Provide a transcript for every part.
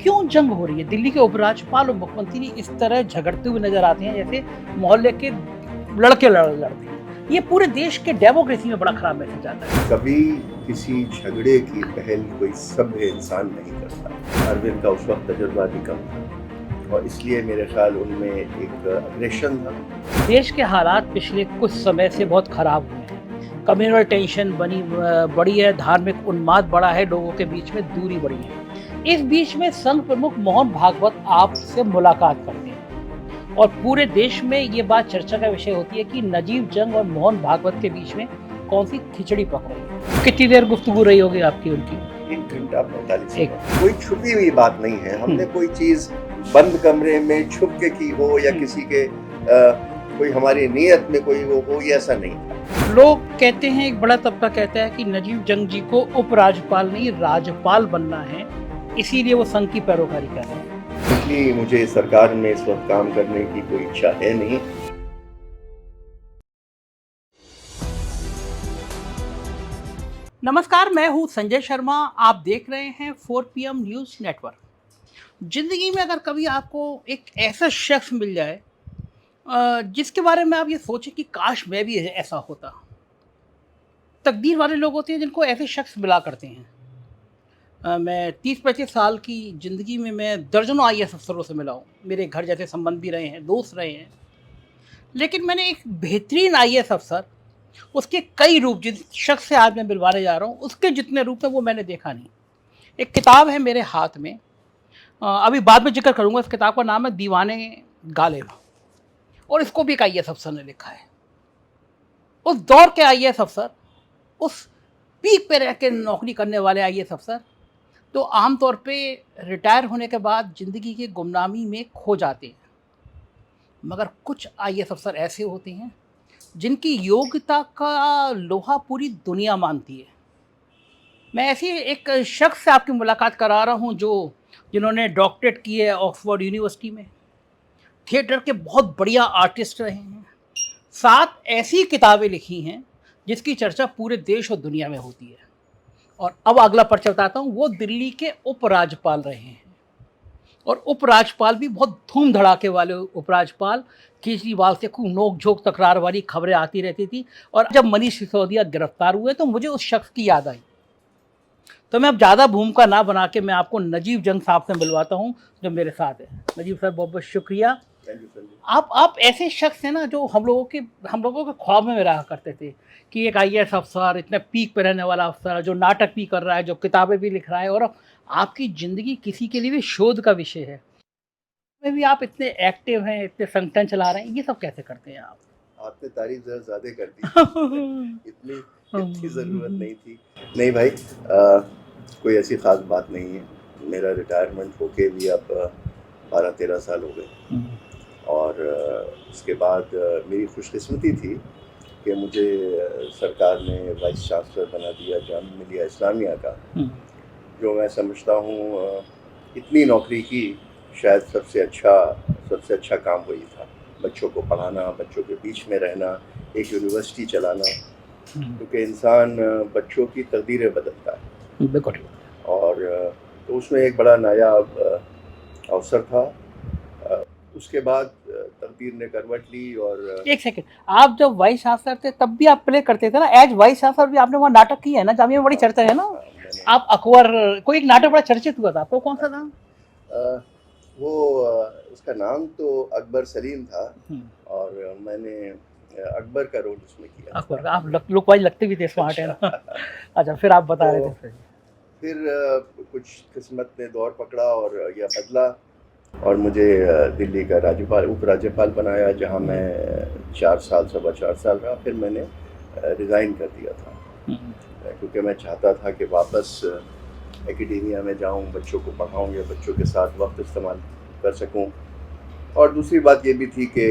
क्यों जंग हो रही है? दिल्ली के उपराज्यपाल और मुख्यमंत्री इस तरह झगड़ते हुए नजर आते हैं जैसे मोहल्ले के लड़के लड़ते हैं। ये पूरे देश के डेमोक्रेसी में बड़ा खराब मैसेज आता है। कभी किसी झगड़े की पहल कोई सभ्य इंसान नहीं करता। अरविंद का उस वक्त तजुर्बा भी कम था और इसलिए मेरे ख्याल उनमें एक अग्रेशन था। देश के हालात पिछले कुछ समय से बहुत खराब हुए हैं। कम्युनल टेंशन बढ़ी है, धार्मिक उन्माद बढ़ा है, लोगों के बीच में दूरी बढ़ी है। इस बीच में संघ प्रमुख मोहन भागवत आपसे मुलाकात करते हैं और पूरे देश में ये बात चर्चा का विषय होती है कि नजीब जंग और मोहन भागवत के बीच में कौन सी खिचड़ी पक रही है। कितनी देर गुफ्तगू रही होगी आपकी उनकी? 1 घंटा 45 एक मिनट। कोई छुपी हुई बात नहीं है। हमने कोई चीज बंद कमरे में छुप के की हो या किसी के कोई हमारी नीयत में कोई वो हो, ऐसा नहीं था। लोग कहते हैं, एक बड़ा तबका कहता है कि नजीब जंग जी को उपराज्यपाल नहीं राज्यपाल बनना है, इसीलिए वो संघ की पैरोकारी कर रहे हैं। इसलिए मुझे सरकार में इस वक्त काम करने की कोई इच्छा है नहीं। नमस्कार, मैं हूं संजय शर्मा। आप देख रहे हैं 4PM न्यूज़ नेटवर्क। जिंदगी में अगर कभी आपको एक ऐसा शख्स मिल जाए जिसके बारे में आप ये सोचें कि काश मैं भी ऐसा होता। तकदीर वाले लोग होते हैं जिनको ऐसे शख्स मिला करते हैं। मैं 30-35 साल की ज़िंदगी में मैं दर्जनों IAS अफसरों से मिला हूँ। मेरे घर जैसे संबंध भी रहे हैं, दोस्त रहे हैं। लेकिन मैंने एक बेहतरीन IAS अफसर, उसके कई रूप, जिस शख्स से आज मैं मिलवाने जा रहा हूँ उसके जितने रूप हैं वो मैंने देखा नहीं। एक किताब है मेरे हाथ में, अभी बाद में जिक्र करूँगा। इस किताब का नाम है दीवाने गालिब और इसको भी एक IAS अफसर ने लिखा है। उस दौर के IAS अफसर, उस पीक पे रह के नौकरी करने वाले IAS अफसर तो आमतौर पे रिटायर होने के बाद ज़िंदगी की गुमनामी में खो जाते हैं। मगर कुछ IAS अफसर ऐसे होते हैं जिनकी योग्यता का लोहा पूरी दुनिया मानती है। मैं ऐसी एक शख्स से आपकी मुलाकात करा रहा हूँ जिन्होंने डॉक्टरेट की है ऑक्सफोर्ड यूनिवर्सिटी में, थिएटर के बहुत बढ़िया आर्टिस्ट रहे हैं, 7 ऐसी किताबें लिखी हैं जिसकी चर्चा पूरे देश और दुनिया में होती है। और अब अगला परिचय बताता हूँ। वो दिल्ली के उपराज्यपाल रहे हैं और उपराज्यपाल भी बहुत धूम धड़ाके वाले उपराज्यपाल। केजरीवाल से खूब नोक झोंक तकरार वाली खबरें आती रहती थी और जब मनीष सिसोदिया गिरफ्तार हुए तो मुझे उस शख्स की याद आई। तो मैं अब ज़्यादा भूमिका ना बना के मैं आपको नजीब जंग साहब से मिलवाता हूँ जो मेरे साथ है। नजीब सर, बहुत बहुत शुक्रिया। आप ऐसे शख्स हैं ना जो हम लोगों के ख्वाब में रहा करते थे कि एक IAS अफसर, इतने पीक पे रहने वाला अफसर जो नाटक भी कर रहा है, जो किताबें भी लिख रहा है और अब आपकी ज़िंदगी किसी के लिए भी शोध का विषय है। में भी आप इतने एक्टिव हैं, इतने संगठन चला रहे हैं, ये सब कैसे करते हैं आप? आपने तारीफ जरा ज्यादा कर दी। इतनी इतनी ज़रूरत नहीं थी। नहीं भाई, कोई ऐसी ख़ास बात नहीं है। मेरा रिटायरमेंट होके भी अब 12-13 साल हो गए और उसके बाद मेरी खुशकिस्मती थी कि मुझे सरकार ने वाइस चांसलर बना दिया जामिया मिलिया इस्लामिया का, जो मैं समझता हूँ इतनी नौकरी की शायद सबसे अच्छा काम वही था। बच्चों को पढ़ाना, बच्चों के बीच में रहना, एक यूनिवर्सिटी चलाना, क्योंकि इंसान बच्चों की तकदीरें बदलता है। बिल्कुल। और तो उसमें एक बड़ा नायाब अवसर था। उसके बाद तकदीर ने करवट ली और एक सेकंड, आप जब वाइस चांसलर थे तब भी आप प्ले करते थे ना? एज वाइस चांसलर भी आपने वहाँ नाटक किया है ना? जामिया में बड़ी चर्चा है ना। आप अकबर, कोई एक नाटक बड़ा चर्चित हुआ था, आपको कौन सा था? वो उसका नाम तो अकबर सलीम था और मैंने अकबर का रोल उसमें किया। अकबर, आप लुक वाइज लगते भी थे स्मार्ट है ना। अच्छा, फिर आप बता रहे थे। फिर कुछ किस्मत ने दौर पकड़ा और यह बदला और मुझे दिल्ली का उपराज्यपाल बनाया, जहां मैं 4 साल 4.25 साल रहा। फिर मैंने रिज़ाइन कर दिया था क्योंकि मैं चाहता था कि वापस एकेडेमिया में जाऊं, बच्चों को पढ़ाऊं या बच्चों के साथ वक्त इस्तेमाल कर सकूं। और दूसरी बात ये भी थी कि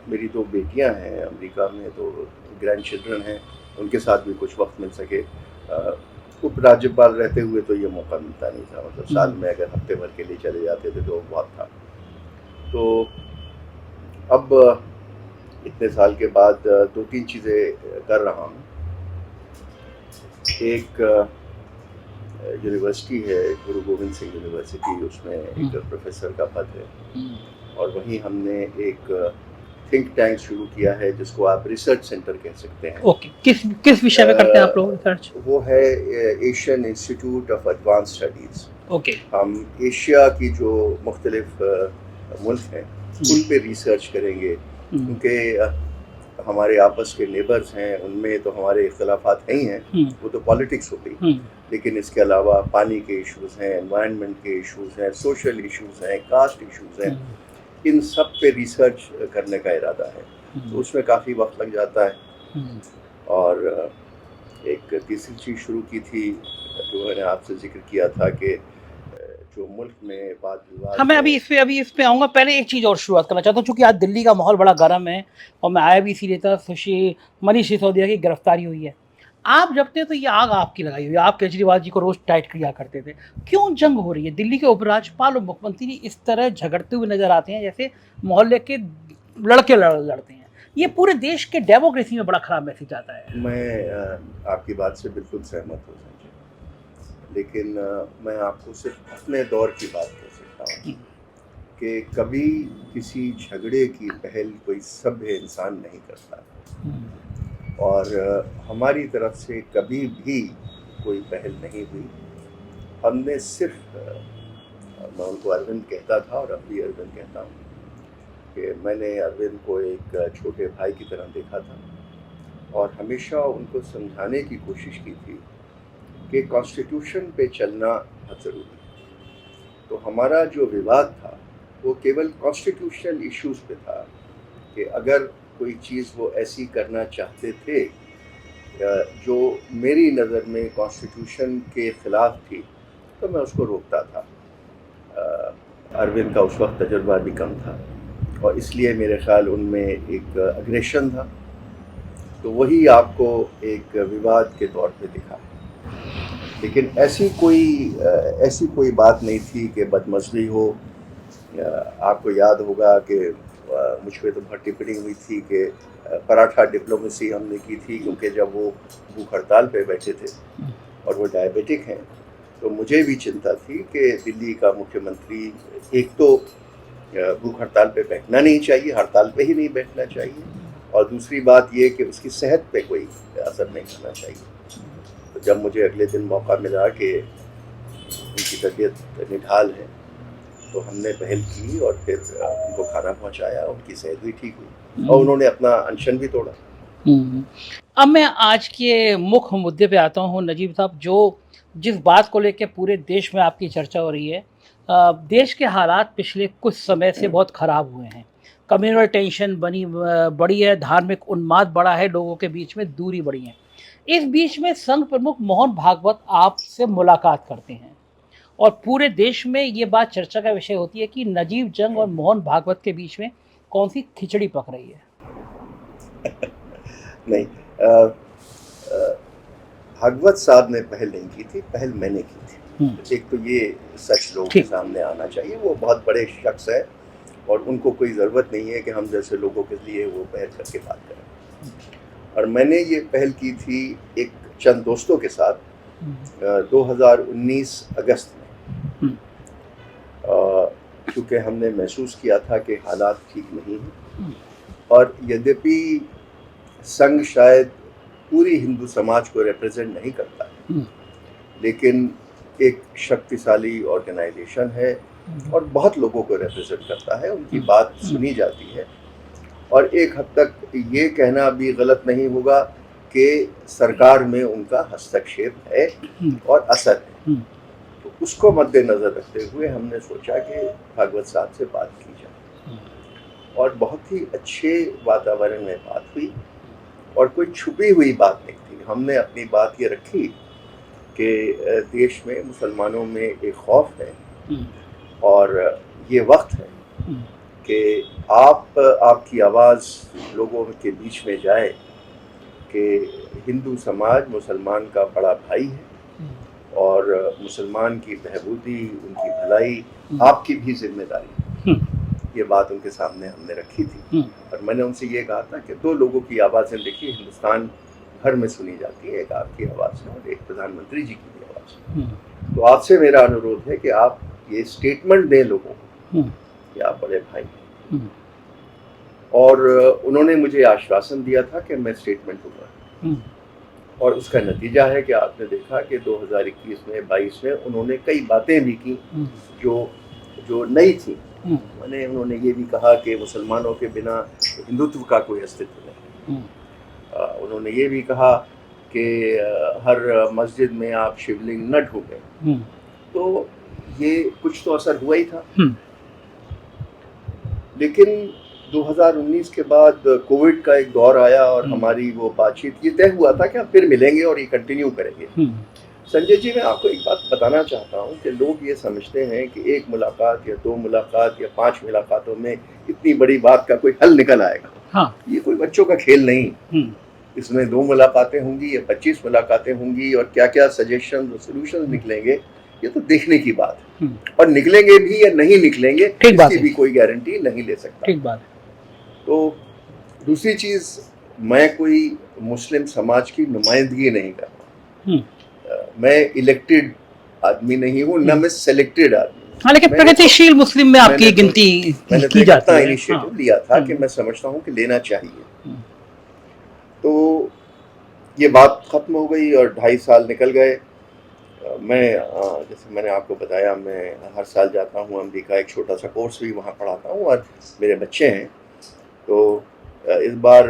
मेरी 2 बेटियां हैं अमेरिका में, तो ग्रैंड चिल्ड्रन हैं, उनके साथ भी कुछ वक्त मिल सके। उपराज्यपाल रहते हुए तो ये मौका मिलता नहीं था, मतलब साल में अगर हफ्ते भर के लिए चले जाते थे तो बहुत था। तो अब इतने साल के बाद 2-3 चीज़ें कर रहा हूँ। एक यूनिवर्सिटी है, गुरु गोविंद सिंह यूनिवर्सिटी, उसमें एक प्रोफेसर का पद है। और वहीं हमने एक थिंक टैंक शुरू किया है जिसको आप रिसर्च सेंटर कह सकते हैं। ओके, किस किस विषय में करते हैं आप लोग रिसर्च? वो है Asian institute of advance studies. Okay. हम एशिया की जो मुख्तलिफ मुल्क हैं उन पे रिसर्च करेंगे, क्योंकि हमारे आपस के नेबर्स हैं, उनमें तो हमारे इख्तलाफात नहीं हैं, वो तो पॉलिटिक्स हो गई, लेकिन इसके अलावा पानी के इश्यूज़ हैं, एनवायरनमेंट के इश्यूज़ हैं, सोशल इश्यूज़ हैं, कास्ट इश्यूज़ हैं, इन सब पे रिसर्च करने का इरादा है। तो उसमें काफ़ी वक्त लग जाता है। और एक तीसरी चीज़ शुरू की थी जो मैंने आपसे जिक्र किया था कि जो मुल्क में वाद विवाद। हाँ, मैं अभी इस पे आऊँगा। पहले एक चीज़ और शुरुआत करना चाहता हूँ, चूँकि आज दिल्ली का माहौल बड़ा गर्म है और मैं आया भी इसीलिए था, मनीष सिसोदिया की गिरफ्तारी हुई है। आप जब थे तो ये आग आपकी लगाई हुई है, आप केजरीवाल जी को रोज़ टाइट किया करते थे। क्यों जंग हो रही है? दिल्ली के उपराज्यपाल और मुख्यमंत्री इस तरह झगड़ते हुए नजर आते हैं जैसे मोहल्ले के लड़के लड़ते हैं। ये पूरे देश के डेमोक्रेसी में बड़ा खराब मैसेज आता है। मैं आपकी बात से बिल्कुल सहमत हूँ संजय, लेकिन मैं आपको सिर्फ अपने दौर की बात कह सकता हूँ कि कभी किसी झगड़े की पहल कोई सभ्य इंसान नहीं करता, और हमारी तरफ से कभी भी कोई पहल नहीं हुई। हमने सिर्फ, मैं उनको अरविंद कहता था और अब भी अरविंद कहता हूँ, कि मैंने अरविंद को एक छोटे भाई की तरह देखा था और हमेशा उनको समझाने की कोशिश की थी कि कॉन्स्टिट्यूशन पे चलना बहुत ज़रूरी है। तो हमारा जो विवाद था वो केवल कॉन्स्टिट्यूशनल इश्यूज़ पे था कि अगर कोई चीज़ वो ऐसी करना चाहते थे जो मेरी नज़र में कॉन्स्टिट्यूशन के ख़िलाफ़ थी, तो मैं उसको रोकता था। अरविंद का उस वक्त तजुर्बा भी कम था और इसलिए मेरे ख़्याल उनमें एक अग्रेशन था, तो वही आपको एक विवाद के तौर पे दिखा। लेकिन ऐसी कोई बात नहीं थी कि बदमज़गी हो। आपको याद होगा कि मुझ पर तो बहुत टिप्पणी हुई थी कि पराठा डिप्लोमेसी हमने की थी, क्योंकि जब वो भूख हड़ताल पे बैठे थे और वो डायबिटिक हैं, तो मुझे भी चिंता थी कि दिल्ली का मुख्यमंत्री एक तो भूख हड़ताल पे बैठना नहीं चाहिए, हड़ताल पे ही नहीं बैठना चाहिए, और दूसरी बात ये कि उसकी सेहत पे कोई असर नहीं करना चाहिए। तो जब मुझे अगले दिन मौका मिला कि उनकी तबीयत निढाल है, तो हमने पहल की और फिर उनको खाना पहुंचाया, उनकी सेहत भी ठीक हुई और उन्होंने अपना अनशन भी तोड़ा। अब मैं आज के मुख्य मुद्दे पे आता हूँ नजीब साहब, जो जिस बात को लेकर पूरे देश में आपकी चर्चा हो रही है। देश के हालात पिछले कुछ समय से बहुत ख़राब हुए हैं। कम्युनल टेंशन बढ़ी है, धार्मिक उन्माद बढ़ा है, लोगों के बीच में दूरी बढ़ी है। इस बीच में संघ प्रमुख मोहन भागवत आपसे मुलाकात करते हैं और पूरे देश में ये बात चर्चा का विषय होती है कि नजीब जंग और मोहन भागवत के बीच में कौन सी खिचड़ी पक रही है। नहीं, भागवत साहब ने पहल नहीं की थी, पहल मैंने की थी। एक तो ये सच लोगों के सामने आना चाहिए। वो बहुत बड़े शख्स है और उनको कोई ज़रूरत नहीं है कि हम जैसे लोगों के लिए वो पहल करके बात करें। और मैंने ये पहल की थी एक चंद दोस्तों के साथ 2019 अगस्त में, क्योंकि हमने महसूस किया था कि हालात ठीक नहीं हैं, और यद्यपि संघ शायद पूरी हिंदू समाज को रिप्रेजेंट नहीं करता है, लेकिन एक शक्तिशाली ऑर्गेनाइजेशन है और बहुत लोगों को रिप्रेजेंट करता है, उनकी बात सुनी जाती है। और एक हद तक ये कहना भी गलत नहीं होगा कि सरकार में उनका हस्तक्षेप है और असर है। तो उसको मद्देनज़र रखते हुए हमने सोचा कि भागवत साहब से बात की जाए, और बहुत ही अच्छे वातावरण में बात हुई और कोई छुपी हुई बात नहीं थी। हमने अपनी बात ये रखी कि देश में मुसलमानों में एक खौफ है और ये वक्त है कि आपकी आवाज़ लोगों के बीच में जाए कि हिंदू समाज मुसलमान का बड़ा भाई है और मुसलमान की बहबूदी, उनकी भलाई आपकी भी जिम्मेदारी। ये बात उनके सामने हमने रखी थी और मैंने उनसे ये कहा था कि दो लोगों की आवाज़ें देखिए हिंदुस्तान भर में सुनी जाती है, एक आपकी आवाज़ है और एक प्रधानमंत्री जी की भी आवाज़ है। तो आपसे मेरा अनुरोध है कि आप ये स्टेटमेंट दें लोगों को कि आप बड़े भाई हैं। और उन्होंने मुझे आश्वासन दिया था कि मैं स्टेटमेंट दूंगा, और उसका नतीजा है कि आपने देखा कि 2021 में 22 में उन्होंने कई बातें भी की जो जो नई थी। मैंने उन्होंने ये भी कहा कि मुसलमानों के बिना हिंदुत्व का कोई अस्तित्व नहीं। उन्होंने ये भी कहा कि हर मस्जिद में आप शिवलिंग न ढूंढें। तो ये कुछ तो असर हुआ ही था। लेकिन 2019 के बाद कोविड का एक दौर आया और हमारी वो बातचीत ये तय हुआ था कि हम फिर मिलेंगे और ये कंटिन्यू करेंगे। संजय जी, मैं आपको एक बात बताना चाहता हूँ कि लोग ये समझते हैं कि एक मुलाकात या 2 मुलाकात या 5 मुलाकातों में इतनी बड़ी बात का कोई हल निकल आएगा। हाँ। ये कोई बच्चों का खेल नहीं। इसमें 2 मुलाकातें होंगी या 25 मुलाकातें होंगी और क्या क्या सजेशन और सोल्यूशन निकलेंगे, ये तो देखने की बात है। और निकलेंगे भी या नहीं निकलेंगे इसकी भी कोई गारंटी नहीं ले सकता। ठीक बात। तो दूसरी चीज, मैं कोई मुस्लिम समाज की नुमाइंदगी नहीं कर रहा। मैं इलेक्टेड आदमी नहीं हूँ, न मैं सेलेक्टेड आदमी। हाँ, लेकिन प्रगतिशील मुस्लिम में आपकी गिनती की जाती है। इनिशिएटिव लिया था कि मैं समझता हूँ कि लेना चाहिए। तो ये बात खत्म हो गई और 2.5 साल निकल गए। मैं जैसे मैंने आपको बताया, मैं हर साल जाता हूँ अमेरिका, एक छोटा सा कोर्स भी वहाँ पढ़ाता हूँ और मेरे बच्चे हैं। तो इस बार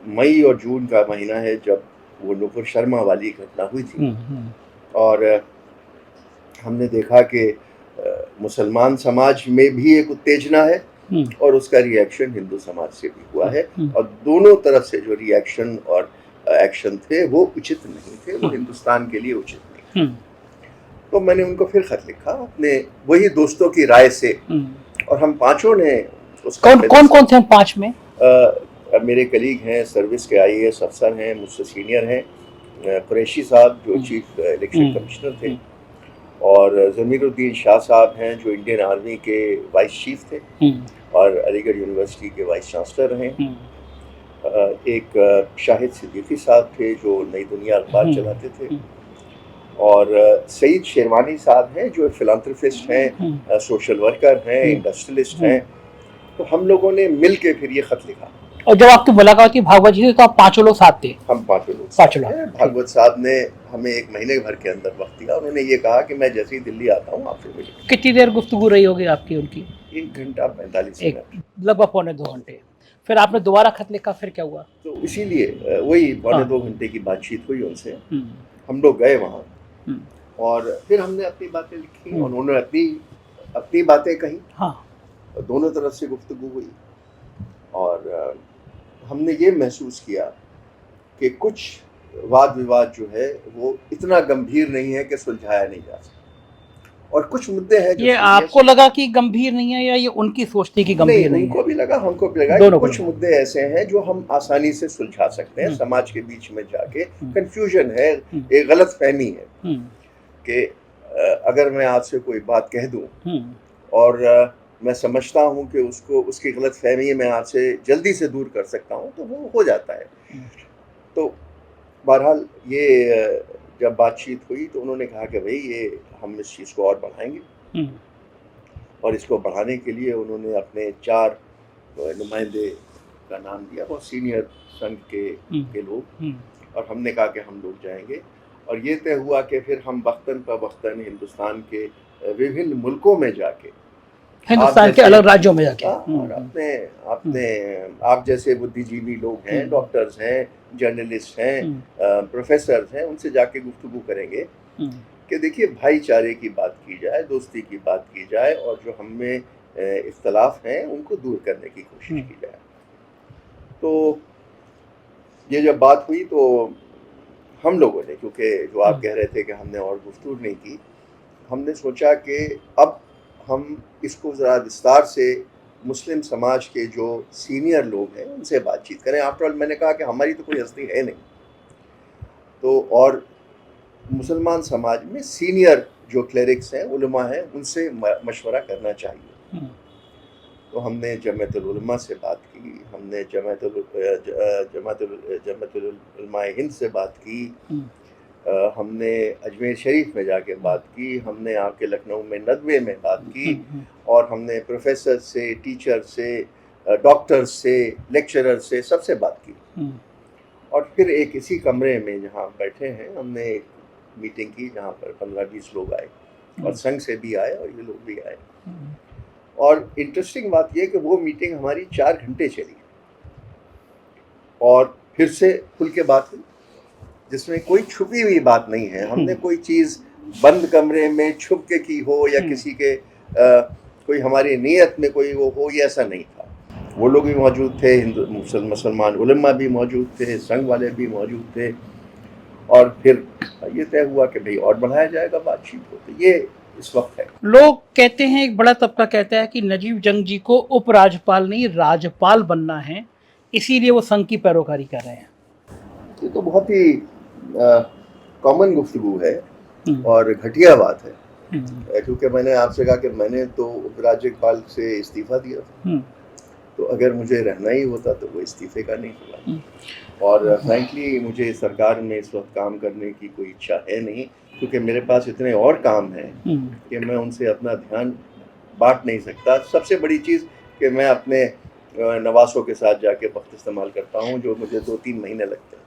मई और जून का महीना है जब वो नुपुर शर्मा वाली घटना हुई थी। और हमने देखा कि मुसलमान समाज में भी एक उत्तेजना है और उसका रिएक्शन हिंदू समाज से भी हुआ है। और दोनों तरफ से जो रिएक्शन और एक्शन थे वो उचित नहीं थे, वो हिंदुस्तान के लिए उचित नहीं। तो मैंने उनको फिर खत लिखा अपने वही दोस्तों की राय से, और हम पांचों ने कौन थे हम 5 में? मेरे कलीग हैं, सर्विस के IAS अफसर हैं, मुझसे सीनियर हैं, कुरैशी साहब जो चीफ इलेक्शन कमिश्नर थे, और ज़मीरुद्दीन शाह साहब हैं जो इंडियन आर्मी के वाइस चीफ थे और अलीगढ़ यूनिवर्सिटी के वाइस चांसलर हैं। एक शाहिद सिद्दीकी साहब थे जो नई दुनिया अखबार चलाते थे, और सईद शेरवानी साहब हैं जो फिलांथ्रोपिस्ट हैं, सोशल वर्कर हैं, इंडस्ट्रियलिस्ट हैं। तो हम लोगों ने मिल के फिर ये खत लिखा। और जब आपकी मुलाकात की भागवत जी से तो आप 5 लोग साथ थे? हम 5 लोग। भागवत साहब ने हमें 1 महीने भर के अंदर वक्त दिया। उन्होंने ये कहा कि मैं जैसे ही दिल्ली आता हूँ आपसे मिलूंगा। कितनी देर गुफ्तगू रही होगी आपकी उनकी? 1 घंटा 45 मिनट, लगभग पौने 2 घंटे। फिर आपने दोबारा खत लिखा, फिर क्या हुआ? तो इसीलिए वही पौने 2 घंटे की बातचीत हुई उनसे। हम लोग गए वहाँ और फिर हमने अपनी बातें लिखी, उन्होंने अपनी बातें कही। हाँ। दोनों तरफ से गुफ्तगू हुई और हमने ये महसूस किया कि कुछ वाद विवाद जो है वो इतना गंभीर नहीं है कि सुलझाया नहीं जा सकता, और कुछ मुद्दे हैं जो ये आपको लगा कि गंभीर नहीं है या ये उनकी सोच थी कि गंभीर नहीं है? उनको भी लगा, हमको भी लगा कि कुछ मुद्दे ऐसे हैं जो हम आसानी से सुलझा सकते हैं। समाज के बीच में जाके कंफ्यूजन है, एक गलत फहमी है कि अगर मैं आपसे कोई बात कह दूं और मैं समझता हूँ कि उसकी गलत फहमी मैं आपसे जल्दी से दूर कर सकता हूँ तो वो हो जाता है। तो बहरहाल ये जब बातचीत हुई तो उन्होंने कहा कि भाई ये हम इस चीज़ को और बढ़ाएंगे, और इसको बढ़ाने के लिए उन्होंने अपने 4 नुमाइंदे का नाम दिया, बहुत सीनियर संघ के लोग, और हमने कहा कि हम लोग जाएंगे। और ये तय हुआ कि फिर हम वक्तन प वक्तन हिंदुस्तान के विभिन्न मुल्कों में जाके, हिंदुस्तान के अलग राज्यों में जाके, और अपने आप जैसे बुद्धिजीवी लोग हैं, डॉक्टर्स हैं, जर्नलिस्ट हैं, प्रोफेसर्स हैं, उनसे जाके गुफ्तगू करेंगे कि देखिए भाईचारे की बात की जाए, दोस्ती की बात की जाए, और जो हम में इख्तलाफ हैं उनको दूर करने की कोशिश की जाए। तो ये जब बात हुई तो हम लोगों ने, क्योंकि जो आप कह रहे थे कि हमने और गुफ्तगू नहीं की, हमने सोचा कि अब हम इसको ज़रा विस्तार से मुस्लिम समाज के जो सीनियर लोग हैं उनसे बातचीत करें। आफ्टर ऑल मैंने कहा कि हमारी तो कोई हस्ती है नहीं, तो और मुसलमान समाज में सीनियर जो क्लेरिक्स हैं, उलमा हैं, उनसे मशवरा करना चाहिए। तो हमने जमातुल उलमा से बात की, हमने जमातुल उलमा हिंद से बात की, हमने अजमेर शरीफ में जाके बात की, हमने आके लखनऊ में नदवे में बात की, और हमने प्रोफेसर से, टीचर से, डॉक्टर से, लेक्चरर से, सबसे बात की। और फिर एक इसी कमरे में जहाँ बैठे हैं हमने एक मीटिंग की जहाँ पर 15-20 लोग आए, और संघ से भी आए और ये लोग भी आए। और इंटरेस्टिंग बात यह कि वो मीटिंग हमारी 4 घंटे चली, और फिर से खुल के बात हुई, जिसमें कोई छुपी हुई बात नहीं है। हमने कोई चीज़ बंद कमरे में छुप के की हो, या किसी के कोई हमारी नीयत में कोई वो हो, ये ऐसा नहीं था। वो लोग भी मौजूद थे, हिंदू मुसलमान उलमा भी मौजूद थे, संघ वाले भी मौजूद थे, और फिर ये तय हुआ कि भाई और बढ़ाया जाएगा बातचीत को। तो ये इस वक्त है। लोग कहते हैं, एक बड़ा तबका कहता है कि नजीब जंग जी को उपराज्यपाल नहीं राज्यपाल बनना है, इसीलिए वो संघ की पैरोकारी कर रहे हैं। ये तो बहुत ही कॉमन गुफ्तगू है और घटिया बात है, क्योंकि मैंने आपसे कहा कि मैंने तो उपराज्यपाल से इस्तीफा दिया था, तो अगर मुझे रहना ही होता तो वो इस्तीफे का नहीं हुआ। और फ्रैंकली मुझे सरकार में इस वक्त काम करने की कोई इच्छा है नहीं, क्योंकि मेरे पास इतने और काम हैं कि मैं उनसे अपना ध्यान बांट नहीं सकता। सबसे बड़ी चीज़ कि मैं अपने नवासों के साथ जाके वक्त इस्तेमाल करता हूँ, जो मुझे 2-3 महीने लगते हैं।